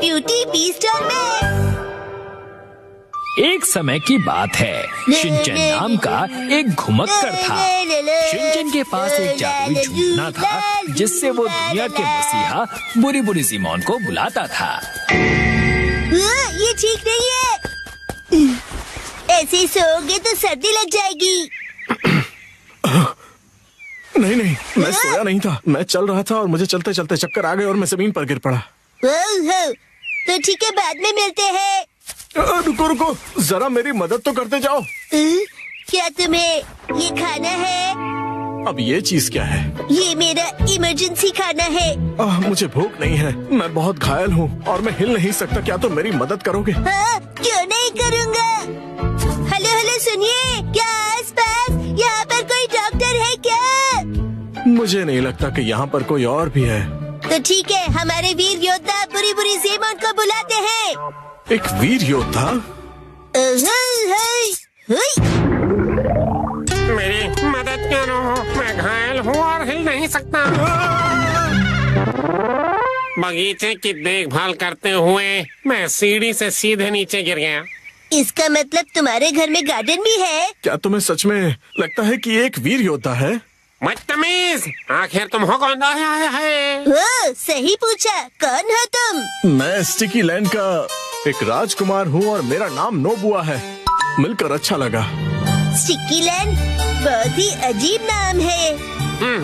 Beauty beast और मैं। एक समय की बात है, शिनचैन नाम का एक घुमक्कर था। शिनचैन के पास एक जादुई झूठना था जिससे वो दुनिया के मसीहा बुरी बुरी सीमोन को बुलाता था। ये ठीक नहीं है, ऐसे ही सोओगे तो सर्दी लग जाएगी। नहीं नहीं, मैं सोया नहीं था, मैं चल रहा था और मुझे चलते चलते चक्कर आ गए और मैं जमीन पर गिर पड़ा। तो ठीक है, बाद में मिलते हैं। रुको रुको, जरा मेरी मदद तो करते जाओ। क्या तुम्हें ये खाना है? अब ये चीज क्या है? ये मेरा इमरजेंसी खाना है। मुझे भूख नहीं है, मैं बहुत घायल हूँ और मैं हिल नहीं सकता। क्या तुम मेरी मदद करोगे? हाँ, क्यों नहीं करूँगा। हेलो हेलो, सुनिए, क्या आसपास यहाँ पर कोई डॉक्टर है क्या? मुझे नहीं लगता कि यहाँ पर कोई और भी है। तो ठीक है, हमारे वीर योद्धा बुरी बुरी सीमोन को बुलाते हैं। एक वीर योद्धा? मेरी मदद करो, मैं घायल हूँ और हिल नहीं सकता। बगीचे की देखभाल करते हुए मैं सीढ़ी से सीधे नीचे गिर गया। इसका मतलब तुम्हारे घर में गार्डन भी है? क्या तुम्हें सच में लगता है कि एक वीर योद्धा है? बदतमीज, आखिर तुम हो कौन? है सही पूछा, कौन हो तुम? मैं स्टिकी लैंड का एक राजकुमार हूँ और मेरा नाम नोबुआ है। मिलकर अच्छा लगा। स्टिकी लैंड बहुत ही अजीब नाम है।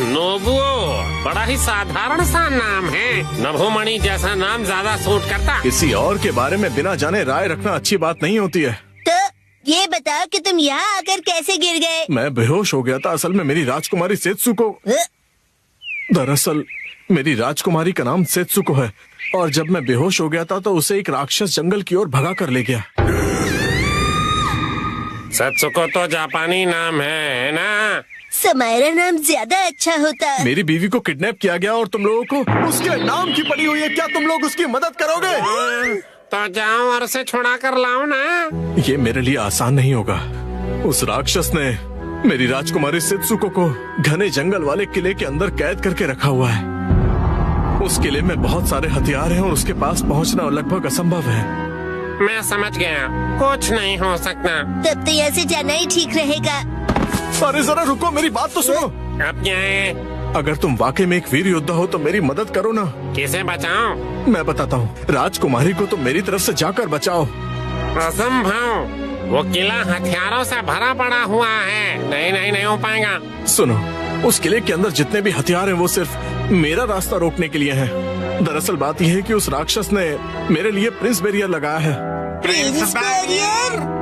नोबुओ बड़ा ही साधारण सा नाम है। नभोमणि जैसा नाम ज्यादा सूट करता। किसी और के बारे में बिना जाने राय रखना अच्छी बात नहीं होती है। तो ये बताओ कि तुम यहाँ आकर कैसे गिर गए? मैं बेहोश हो गया था। असल में मेरी राजकुमारी सेत्सुको, दरअसल मेरी राजकुमारी का नाम सेत्सुको है और जब मैं बेहोश हो गया था तो उसे एक राक्षस जंगल की ओर भगा कर ले गया। सेत्सुको तो जापानी नाम है ना? समायरा नाम ज्यादा अच्छा होता। मेरी बीवी को किडनैप किया गया और तुम लोगों को उसके नाम की पड़ी हुई है। क्या तुम लोग उसकी मदद करोगे? तो जाओ और उसे छुड़ा कर लाओ ना। ये मेरे लिए आसान नहीं होगा। उस राक्षस ने मेरी राजकुमारी सेत्सुको को घने जंगल वाले किले के अंदर कैद करके रखा हुआ है। उस किले में बहुत सारे हथियार हैं और उसके पास पहुंचना लगभग असंभव है। मैं समझ गया, कुछ नहीं हो सकता। तब तो यहाँ से जाना ही ठीक रहेगा। अरे जरा रुको, मेरी बात तो सुनो। अब क्या है? अगर तुम वाकई में एक वीर योद्धा हो तो मेरी मदद करो ना। किसे बचाओ? मैं बताता हूँ, राजकुमारी को तो मेरी तरफ से जाकर बचाओ। असंभव, वो किला हथियारों से भरा पड़ा हुआ है। नहीं हो पाएगा। सुनो, उस किले के अंदर जितने भी हथियार हैं वो सिर्फ मेरा रास्ता रोकने के लिए हैं। दरअसल बात यह है कि उस राक्षस ने मेरे लिए प्रिंस बैरियर लगाया है। Prince barrier?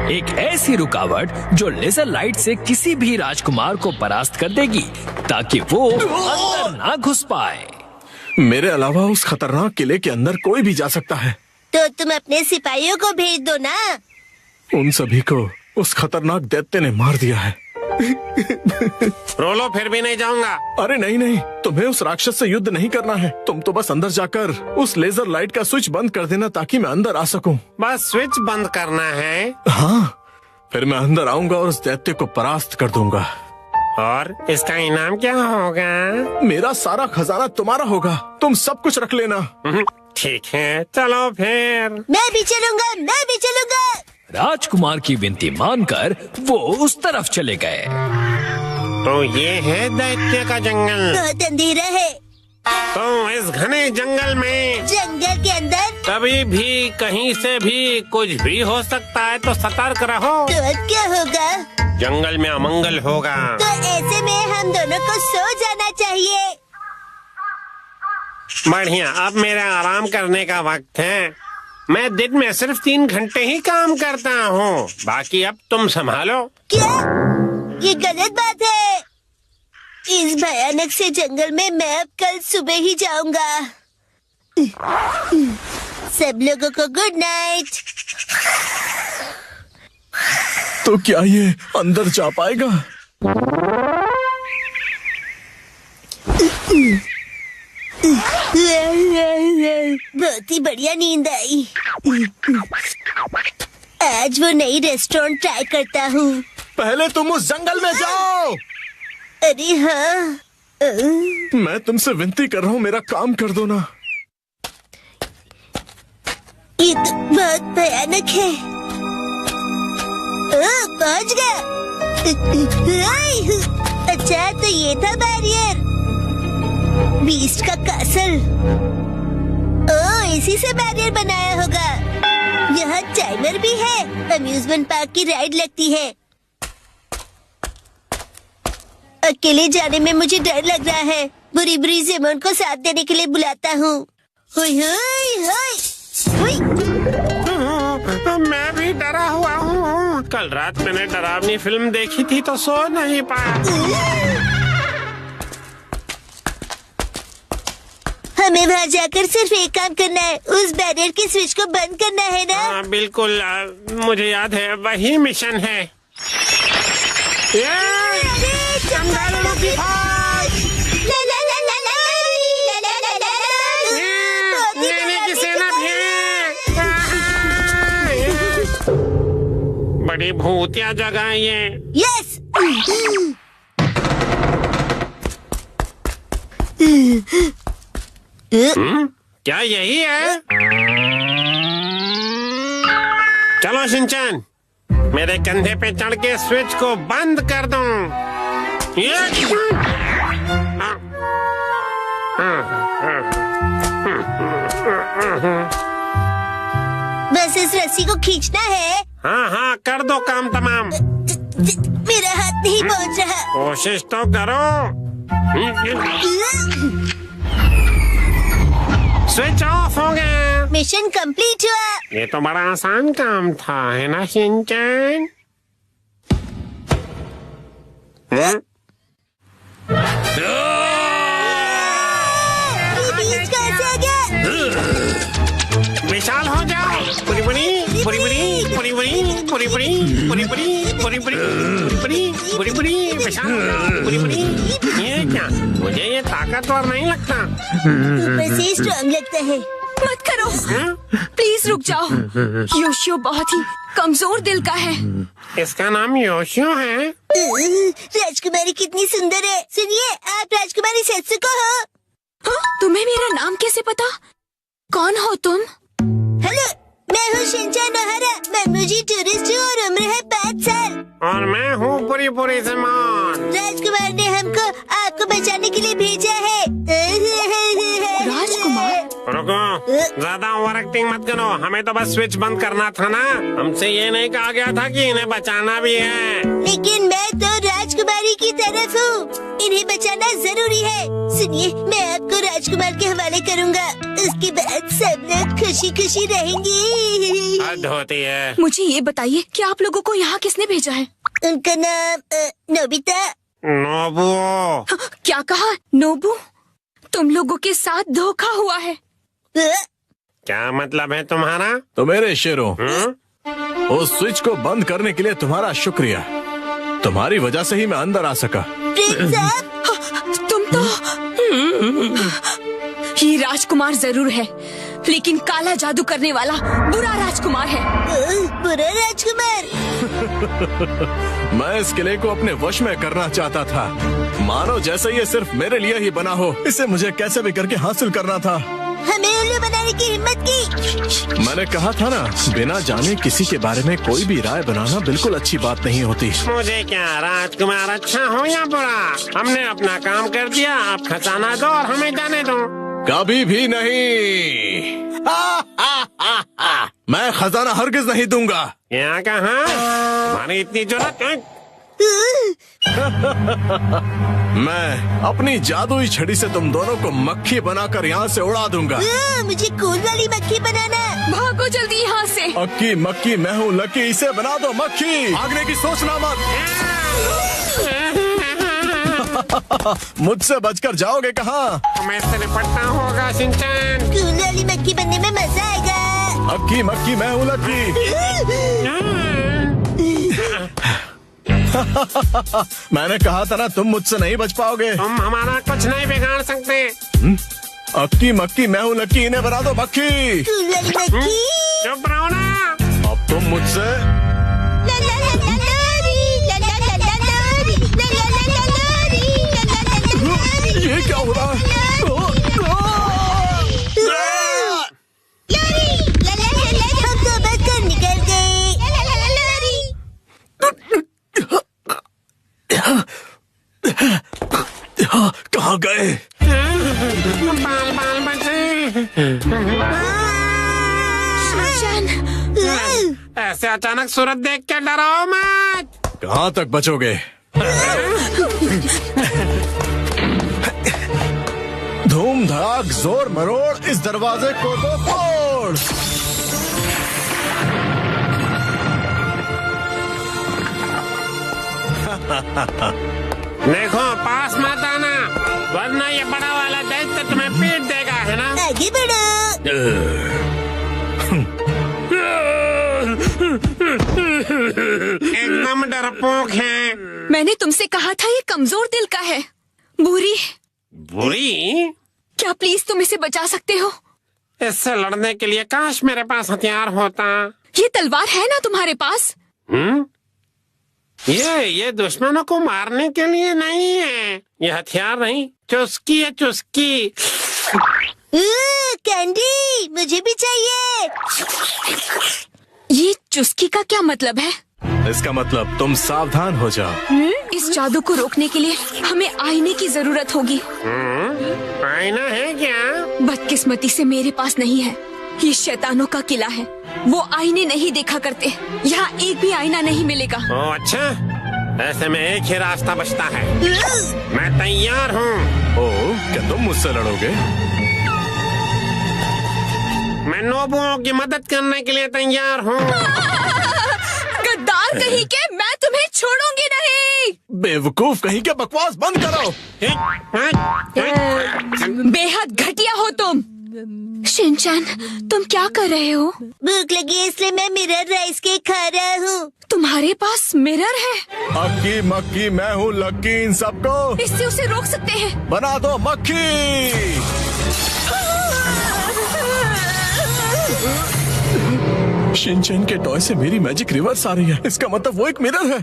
एक ऐसी रुकावट जो लेजर लाइट से किसी भी राजकुमार को परास्त कर देगी ताकि वो अंदर ना घुस पाए। मेरे अलावा उस खतरनाक किले के अंदर कोई भी जा सकता है। तो तुम अपने सिपाहियों को भेज दो ना। उन सभी को उस खतरनाक दैत्य ने मार दिया है। रोलो, फिर भी नहीं जाऊंगा। अरे नहीं, तुम्हें उस राक्षस से युद्ध नहीं करना है। तुम तो बस अंदर जाकर उस लेजर लाइट का स्विच बंद कर देना ताकि मैं अंदर आ सकूं। बस स्विच बंद करना है? हाँ, फिर मैं अंदर आऊंगा और उस दैत्य को परास्त कर दूंगा। और इसका इनाम क्या होगा? मेरा सारा खजाना तुम्हारा होगा, तुम सब कुछ रख लेना। ठीक है, चलो फिर। मैं भी चलूंगा। राजकुमार की विनती मानकर वो उस तरफ चले गए। तो ये है दैत्य का जंगल। बहुत अंधेरा है। तो इस घने जंगल के अंदर कभी भी कहीं से भी कुछ भी हो सकता है, तो सतर्क रहो। तो अब क्या होगा? जंगल में अमंगल होगा। तो ऐसे में हम दोनों को सो जाना चाहिए। बढ़िया, अब मेरा आराम करने का वक्त है। मैं दिन में सिर्फ 3 घंटे ही काम करता हूँ, बाकी अब तुम संभालो। क्या? ये गलत बात है। इस भयानक से जंगल में मैं अब कल सुबह ही जाऊंगा। सब लोगों को गुड नाइट। तो क्या ये अंदर जा पाएगा? बहुत ही बढ़िया नींद आई। आज वो नई रेस्टोरेंट ट्राई करता हूँ। पहले तुम उस जंगल में जाओ। अरे हाँ, मैं तुमसे विनती कर रहा हूँ, मेरा काम कर दो ना। ये तो बहुत भयानक है। पहुंच गया। अच्छा, तो ये था बैरियर। बीस्ट का कासल। इसी से बैरियर बनाया होगा। यहाँ टाइमर भी है। अम्यूजमेंट पार्क की राइड लगती है। अकेले जाने में मुझे डर लग रहा है। बुरी बुरी जेमोन को साथ देने के लिए बुलाता हूँ। हुई हुई हुई। मैं भी डरा हुआ हूँ। कल रात मैंने डरावनी फिल्म देखी थी तो सो नहीं पाया। हमें वहाँ जाकर सिर्फ एक काम करना है, उस बैरियर के स्विच को बंद करना है ना? हाँ, बिल्कुल। मुझे याद है, वही मिशन है। नैनी की सेना भी। बड़ी भूतिया जगह है ये। यस। क्या यही है? चलो शिनचैन, मेरे कंधे पे चढ़ के स्विच को बंद कर दो। बस इस रस्सी को खींचना है। हाँ हाँ, कर दो काम तमाम। मेरा हाथ नहीं पहुंच रहा। कोशिश तो करो। स्विच ऑफ हो गया। मिशन कंप्लीट हुआ। ये तो बड़ा आसान काम था, है ना शिनचैन? बीच कैसे आ गया? विशाल हो जाओ। पुरी पुरी पुरी पुरी पुरी पुरी पुरी पुरी पुरी पुरी पुरी पुरी पुरी पुरी विशाल हो जाओ। पुरी पुरी। ये क्या? मुझे ये ताकतवर नहीं लगता। ऊपर से स्ट्रॉन्ग लगता है। मत करो, प्लीज रुक जाओ। योशियो बहुत ही कमजोर दिल का है। इसका नाम योशियो है। राजकुमारी कितनी सुंदर है। सुनिए, आप राजकुमारी सेत्सुको हो? हाँ? तुम्हें मेरा नाम कैसे पता? कौन हो तुम? हेलो, मैं हूँ शिनचैन ओहारा। मैं टूरिस्ट हूँ और उम्र है 5 साल। और मैं हूँ पूरी पूरी ज़मान। राजकुमार ने हमको आपको बचाने के लिए भेजा है। राजकुमार? रुको, ज्यादा ओवर एक्टिंग मत करो। हमें तो बस स्विच बंद करना था ना। हमसे ये नहीं कहा गया था कि इन्हें बचाना भी है। लेकिन मैं तो राजकुमारी की तरफ हूँ। इन्हें बचाना जरूरी है। सुनिए, मैं आपको राजकुमार के हवाले करूँगा। उसके बाद सब लोग खुशी खुशी रहेंगे। हद होती है। मुझे ये बताइए कि आप लोगों को यहाँ किसने भेजा है? उनका नाम नोबिता। नोबुओ। क्या कहा? नोबू? तुम लोगों के साथ धोखा हुआ है। क्या मतलब है तुम्हारा? तो मेरे शेरों, उस स्विच को बंद करने के लिए तुम्हारा शुक्रिया। तुम्हारी वजह से ही मैं अंदर आ सका। प्रिंस साहब, तुम तो ये राजकुमार जरूर है, लेकिन काला जादू करने वाला बुरा राजकुमार है। बुरा राजकुमार? मैं इस किले को अपने वश में करना चाहता था। मानो जैसे ये सिर्फ मेरे लिए ही बना हो। इसे मुझे कैसे भी करके हासिल करना था। हमें उल्लू बनाने की हिम्मत की। मैंने कहा था ना, बिना जाने किसी के बारे में कोई भी राय बनाना बिल्कुल अच्छी बात नहीं होती। मुझे क्या, राजकुमार अच्छा हो या बुरा, हमने अपना काम कर दिया। आप खजाना दो और हमें जाने दो। कभी भी नहीं। मैं खजाना हरगिज नहीं दूंगा। यहाँ कहाँ? हमारी इतनी जरूरत? मैं अपनी जादुई छड़ी से तुम दोनों को मक्खी बनाकर यहाँ से उड़ा दूंगा। मुझे कूल वाली मक्खी बनाना। भागो जल्दी यहाँ से। अक्की मक्की मैं हूँ लकी, इसे बना दो मक्खी। भागने की सोचना मत। मुझसे बचकर जाओगे कहाँ? हमें इससे निपटना होगा शिनचैन। कूल वाली मक्खी बनने में मजा आएगा। अक्की मक्की मैं हूँ लकी। मैंने कहा था ना, तुम मुझसे नहीं बच पाओगे। तुम हमारा कुछ नहीं बिगाड़ सकते। अक्की मक्की मैं हूँ लकी, इन्हें बना दो मक्खी। कूल वाली मक्खी। चुप रहो ना। अब तुम मुझसे गए। बाल बाल बचे। ऐसे अचानक सूरत देख के डरो मत। कहाँ तक बचोगे? धूम धड़ाक जोर मरोड़, इस दरवाजे को तो तोड़। देखो पास मत आना, वरना ये बड़ा वाला दैत्य तुम्हें पीट देगा, है ना? आगे बढ़ो। एकदम डरपोक है। मैंने तुमसे कहा था ये कमजोर दिल का है। बुरी, बुरी? क्या प्लीज तुम इसे बचा सकते हो? इससे लड़ने के लिए काश मेरे पास हथियार होता। ये तलवार है ना तुम्हारे पास? ये दुश्मनों को मारने के लिए नहीं है। ये हथियार नहीं, चुस्की है, चुस्की। कैंडी, मुझे भी चाहिए। ये चुस्की का क्या मतलब है? इसका मतलब तुम सावधान हो जाओ। इस जादू को रोकने के लिए हमें आईने की जरूरत होगी। आईना है क्या? बदकिस्मती से मेरे पास नहीं है। ये शैतानों का किला है, वो आईने नहीं देखा करते। यहाँ एक भी आईना नहीं मिलेगा। ओ अच्छा, ऐसे में एक ही रास्ता बचता है। मैं तैयार हूँ। ओह, क्या तुम मुझसे लड़ोगे? मैं नोबुओं की मदद करने के लिए तैयार हूँ। गद्दार कहीं के, मैं तुम्हें छोड़ूंगी नहीं। बेवकूफ कहीं के, बकवास बंद करो। बेहद घटिया हो तुम। शिनचैन, तुम क्या कर रहे हो? भूख लगी इसलिए मैं मिरर राइस केक खा रहा हूँ। तुम्हारे पास मिरर है? अक्की मक्की मैं हूँ लक्की इन सबको। इससे उसे रोक सकते हैं। बना दो मक्खी। शिनचैन के टॉय से मेरी मैजिक रिवर्स आ रही है। इसका मतलब वो एक मिरर है।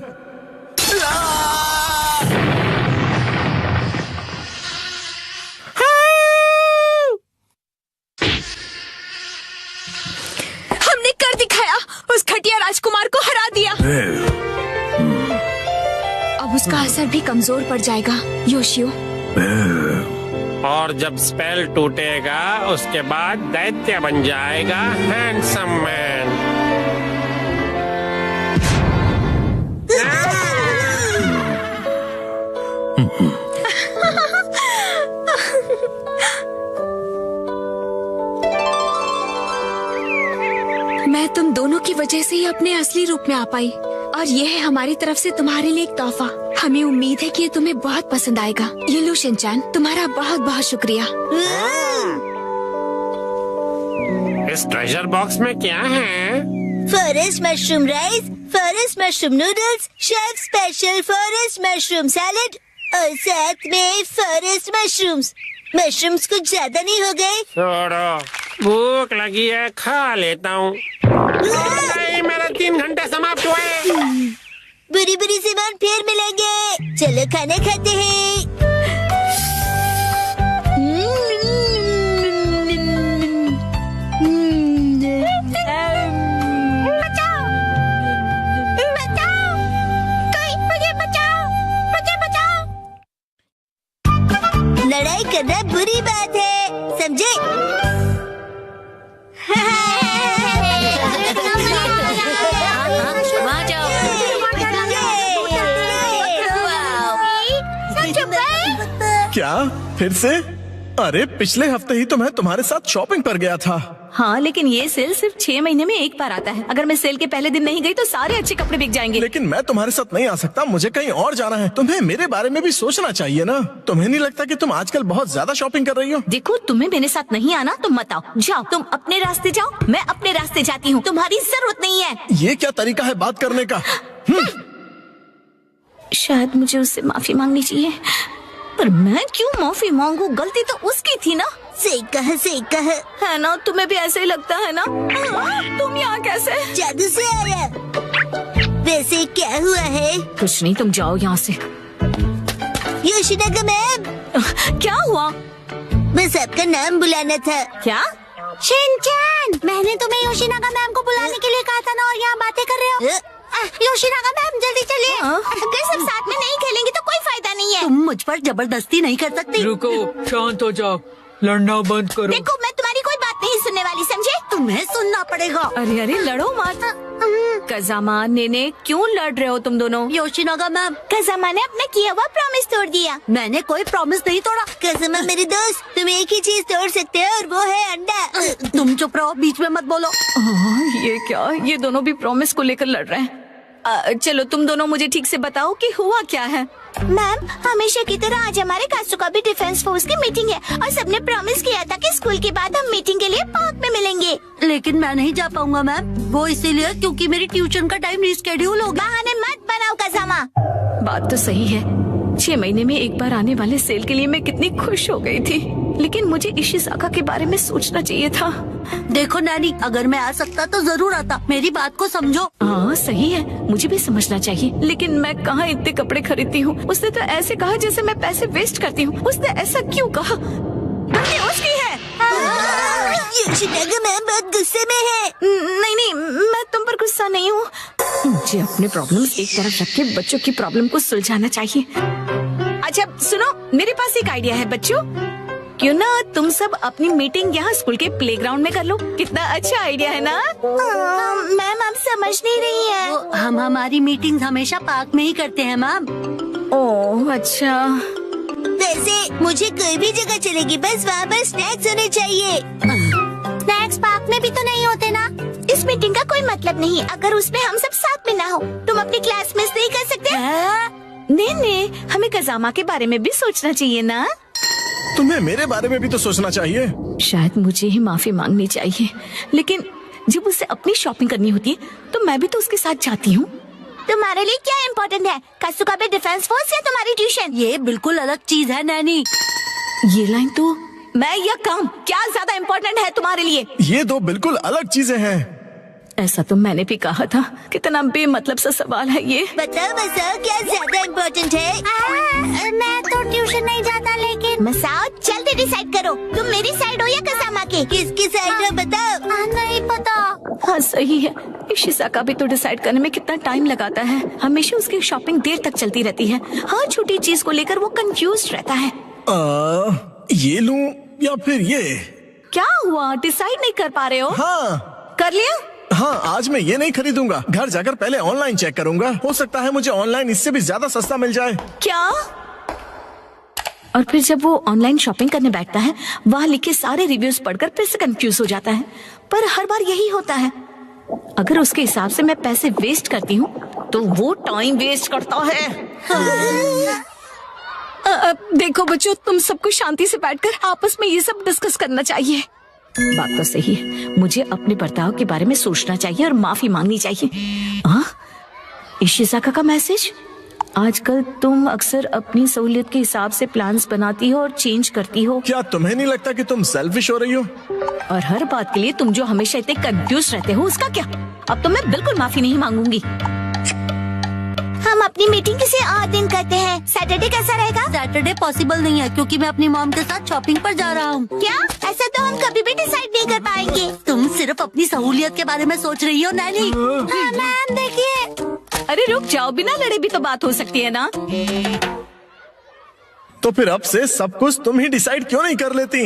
हमने कर दिखाया, उस घटिया राजकुमार को हरा दिया। अब उसका असर भी कमजोर पड़ जाएगा योशियो। और जब स्पेल टूटेगा उसके बाद दैत्य बन जाएगा हैंडसम मैन। मैं तुम दोनों की वजह से ही अपने असली रूप में आ पाई, और ये है हमारी तरफ से तुम्हारे लिए एक तोहफा। हमें उम्मीद है कि ये तुम्हें बहुत पसंद आएगा। ये लो शिनचैन, तुम्हारा बहुत बहुत शुक्रिया। इस ट्रेजर बॉक्स में क्या है? Forest mushroom rice, forest mushroom noodles, chef special forest mushroom salad और साथ में फॉरेस्ट मशरूम्स। मशरूम्स कुछ ज्यादा नहीं हो गए? छोड़ो, भूख लगी है, खा लेता हूँ। नहीं, मेरे 3 घंटे समाप्त हुए। बुरी बुरी सामान फिर मिलेंगे। चलो खाना खाते हैं। बचाओ, बचाओ, कोई मुझे बचाओ, मुझे बचाओ। लड़ाई करना बुरी बात है, समझे? क्या फिर से? अरे पिछले हफ्ते ही तो मैं तुम्हारे साथ शॉपिंग पर गया था। हाँ, लेकिन ये सेल सिर्फ 6 महीने में एक बार आता है। अगर मैं सेल के पहले दिन नहीं गई तो सारे अच्छे कपड़े बिक जाएंगे। लेकिन मैं तुम्हारे साथ नहीं आ सकता, मुझे कहीं और जाना है। तुम्हें मेरे बारे में भी सोचना चाहिए ना। तुम्हें नहीं लगता कि तुम आजकल बहुत ज्यादा शॉपिंग कर रही हो? देखो, तुम्हें मेरे साथ नहीं आना तो मत आओ। जाओ, तुम अपने रास्ते जाओ, मैं अपने रास्ते जाती हूँ। तुम्हारी जरूरत नहीं है। ये क्या तरीका है बात करने का? शायद मुझे उससे माफी मांगनी चाहिए, पर मैं क्यों माफी मांगू? गलती तो उसकी थी ना। सही कहा है ना? तुम्हें भी ऐसे ही लगता है ना? तुम यहाँ कैसे? जादू से आया। वैसे क्या हुआ है? कुछ नहीं, तुम जाओ यहाँ से। योशिनागा मैम, क्या हुआ? बस आपका नाम बुलाना था। क्या? शिनचैन, मैंने तुम्हें योशिनागा मैम को बुलाने के लिए कहा था ना, और यहाँ बातें कर रहे हो। योशिनागा मैम, जल्दी चलिए। अगर सब साथ में नहीं खेलेंगे तो कोई फायदा नहीं है। तुम मुझ पर जबरदस्ती नहीं कर सकती। रुको, शांत हो जाओ, लड़ना बंद करो। देखो मैं तुम्हारी कोई बात नहीं सुनने वाली, समझे? तुम्हें सुनना पड़ेगा। अरे अरे लड़ो मत। कजामा नेने क्यों लड़ रहे हो तुम दोनों? योशिनागा मैम, कजामा ने अपना किया हुआ प्रॉमिस तोड़ दिया। मैंने कोई प्रॉमिस नहीं तोड़ा। कजामा मेरे दोस्त, तुम एक ही चीज तोड़ सकते हो और वो है अंडा। तुम चुप रहो, बीच में मत बोलो। ये क्या, ये दोनों भी प्रॉमिस को लेकर लड़ रहे हैं। चलो तुम दोनों मुझे ठीक से बताओ कि हुआ क्या है। मैम हमेशा की तरह आज हमारे कासुका भी डिफेंस फोर्स की मीटिंग है और सबने प्रॉमिस किया था कि स्कूल के बाद हम मीटिंग के लिए पार्क में मिलेंगे। लेकिन मैं नहीं जा पाऊंगा मैम, वो इसीलिए क्योंकि मेरी ट्यूशन का टाइम रिस्केड्यूल हो गया। बहाने मत बनाओ कजामा। बात तो सही है, 6 महीने में एक बार आने वाले सेल के लिए मैं कितनी खुश हो गई थी, लेकिन मुझे इशिज़ाका के बारे में सोचना चाहिए था। देखो नानी, अगर मैं आ सकता तो जरूर आता, मेरी बात को समझो। हाँ सही है, मुझे भी समझना चाहिए, लेकिन मैं कहाँ इतने कपड़े खरीदती हूँ। उसने तो ऐसे कहा जैसे मैं पैसे वेस्ट करती हूँ। उसने ऐसा क्यों कहा? गलती उसकी है। योशिनागा मैम बहुत गुस्से में है। नहीं नहीं, मैं तुम पर गुस्सा नहीं हूँ। मुझे अपने प्रॉब्लम्स एक तरफ रख के बच्चों की प्रॉब्लम को सुलझाना चाहिए। अच्छा सुनो, मेरे पास एक आइडिया है बच्चों, क्यों ना तुम सब अपनी मीटिंग यहाँ स्कूल के प्लेग्राउंड में कर लो। कितना अच्छा आइडिया है ना? मैम आप समझ नहीं रही है। हम हमारी मीटिंग हमेशा पार्क में ही करते हैं मैम। ओह अच्छा। वैसे मुझे कोई भी जगह चलेगी, बस वहाँ पर स्नैक्स होने चाहिए। स्नैक्स पार्क में भी तो नहीं होते ना। इस मीटिंग का कोई मतलब नहीं अगर उसमें हम सब साथ में ना हो। तुम अपनी क्लास मिस नहीं कर सकते। नहीं, हमें कजामा के बारे में भी सोचना चाहिए ना। तुम्हें मेरे बारे में भी तो सोचना चाहिए। शायद मुझे ही माफी मांगनी चाहिए, लेकिन जब उसे अपनी शॉपिंग करनी होती है तो मैं भी तो उसके साथ जाती हूँ। तुम्हारे लिए क्या इम्पोर्टेंट है, कासुका बे डिफेंस फोर्स या तुम्हारी ट्यूशन? ये बिल्कुल अलग चीज है नैनी। ये लाइन तो मैं या काम, क्या ज्यादा इम्पोर्टेंट है तुम्हारे लिए? ये दो बिल्कुल अलग चीजें हैं। ऐसा तो मैंने भी कहा था। कितना बेमतलब सा सवाल है ये। बताओ क्या ज्यादा इम्पोर्टेंट है? मैं तो ट्यूशन नहीं जाता, लेकिन मसाओ जल्दी डिसाइड करो, तुम मेरी साइड हो या कजामा की? किसकी साइड हो बताओ। नहीं पता। हाँ सही है, इशिज़ाका भी तो डिसाइड करने में कितना टाइम लगाता है। हमेशा उसकी शॉपिंग देर तक चलती रहती है। हर छोटी चीज को लेकर वो कंफ्यूज रहता है। ये लूं या फिर ये? क्या हुआ, डिसाइड नहीं कर पा रहे हो? हाँ कर लिया? हाँ, आज मैं ये नहीं खरीदूंगा। घर जाकर पहले ऑनलाइन चेक करूंगा, हो सकता है मुझे ऑनलाइन इससे भी ज्यादा सस्ता मिल जाए। क्या? और फिर जब वो ऑनलाइन शॉपिंग करने बैठता है, वहाँ लिखे सारे रिव्यूज पढ़कर फिर से कंफ्यूज हो जाता है। पर हर बार यही होता है। अगर उसके हिसाब से मैं पैसे वेस्ट करती हूँ तो वो टाइम वेस्ट करता है। देखो बच्चों, तुम सबको शांति से बैठकर आपस में ये सब डिस्कस करना चाहिए। बात तो सही है, मुझे अपने बर्ताव के बारे में सोचना चाहिए और माफी मांगनी चाहिए। इशिज़ाका का मैसेज। आजकल तुम अक्सर अपनी सहूलियत के हिसाब से प्लान्स बनाती हो और चेंज करती हो। क्या तुम्हें नहीं लगता कि तुम सेल्फिश हो रही हो? और हर बात के लिए तुम जो हमेशा इतने कंफ्यूज रहते हो, उसका क्या? अब तो मैं बिल्कुल माफी नहीं मांगूंगी। हम अपनी मीटिंग किसी और दिन करते हैं। सैटरडे कैसा रहेगा? सैटरडे पॉसिबल नहीं है क्योंकि मैं अपनी मॉम के साथ शॉपिंग पर जा रहा हूँ। क्या? ऐसा तो हम कभी भी डिसाइड नहीं कर पाएंगे। तुम सिर्फ अपनी सहूलियत के बारे में सोच रही हो नैनी। मैम देखिए। अरे रुक जाओ, बिना लड़े भी तो बात हो सकती है ना। तो फिर अब से सब कुछ तुम ही डिसाइड क्यों नहीं कर लेती?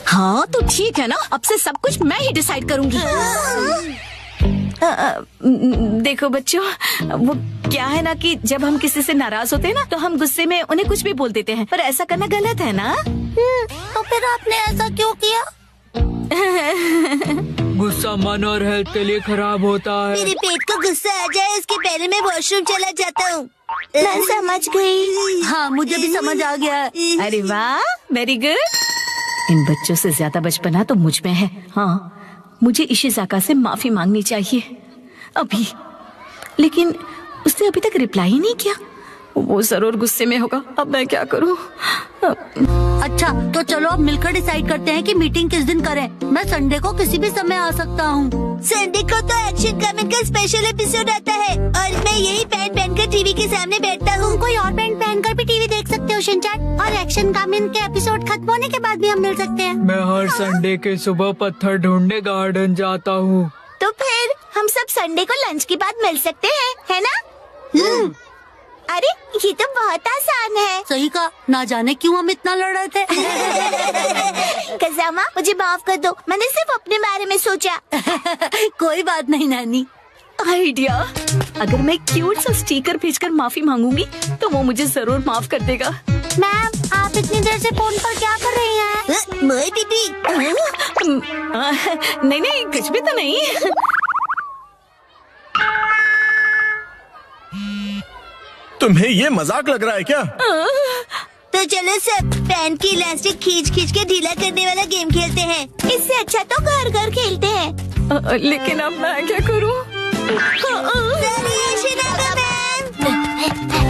हाँ तो ठीक है ना, अब से सब कुछ मैं ही डिसाइड करूंगी। देखो बच्चों, वो क्या है ना कि जब हम किसी से नाराज होते हैं ना तो हम गुस्से में उन्हें कुछ भी बोल देते हैं, पर ऐसा करना गलत है ना। तो फिर आपने ऐसा क्यों किया? गुस्सा मन और हेल्थ के लिए खराब होता है। मेरे पेट को गुस्सा आ जाए उसके पहले मैं वॉशरूम चला जाता हूँ। मैं समझ गई। हाँ मुझे भी समझ आ गया। अरे वाह, वेरी गुड। इन बच्चों से ज्यादा बचपना तो मुझ में है। हाँ, मुझे इशिज़ाका से माफी मांगनी चाहिए अभी, लेकिन उसने अभी तक रिप्लाई ही नहीं किया। वो जरूर गुस्से में होगा। अब मैं क्या करूं? अच्छा तो चलो अब मिलकर डिसाइड करते हैं कि मीटिंग किस दिन करें। मैं संडे को किसी भी समय आ सकता हूँ। संडे को तो एक्शन कमेंट का स्पेशल एपिसोड आता है और मैं यही पैंट पहनकर टीवी के सामने बैठता हूँ। कोई और पैंट पहनकर भी टीवी देख सकते हो शिनचैन, और एक्शन कमेंट के एपिसोड खत्म होने के बाद भी हम मिल सकते हैं। मैं हर संडे के सुबह पत्थर ढूंढने गार्डन जाता हूँ। तो फिर हम सब संडे को लंच के बाद मिल सकते हैं, है ना? अरे ये तो बहुत आसान है। सही कहा, ना जाने क्यों हम इतना लड़ रहे थे। कज़ामा मुझे माफ कर दो, मैंने सिर्फ अपने बारे में सोचा। कोई बात नहीं नानी। आइडिया, अगर मैं क्यूट सा स्टिकर भेजकर माफी मांगूंगी तो वो मुझे जरूर माफ कर देगा। मैम आप इतनी देर से फोन पर क्या कर रही हैं? मोए दीदी, नहीं नहीं कुछ भी तो नहीं। तुम्हें ये मजाक लग रहा है क्या? तो चलो सब पैंट की इलास्टिक खींच खींच के ढीला करने वाला गेम खेलते हैं। इससे अच्छा तो घर घर खेलते हैं। लेकिन अब मैं क्या करूं? सॉरी शिनागा मैम।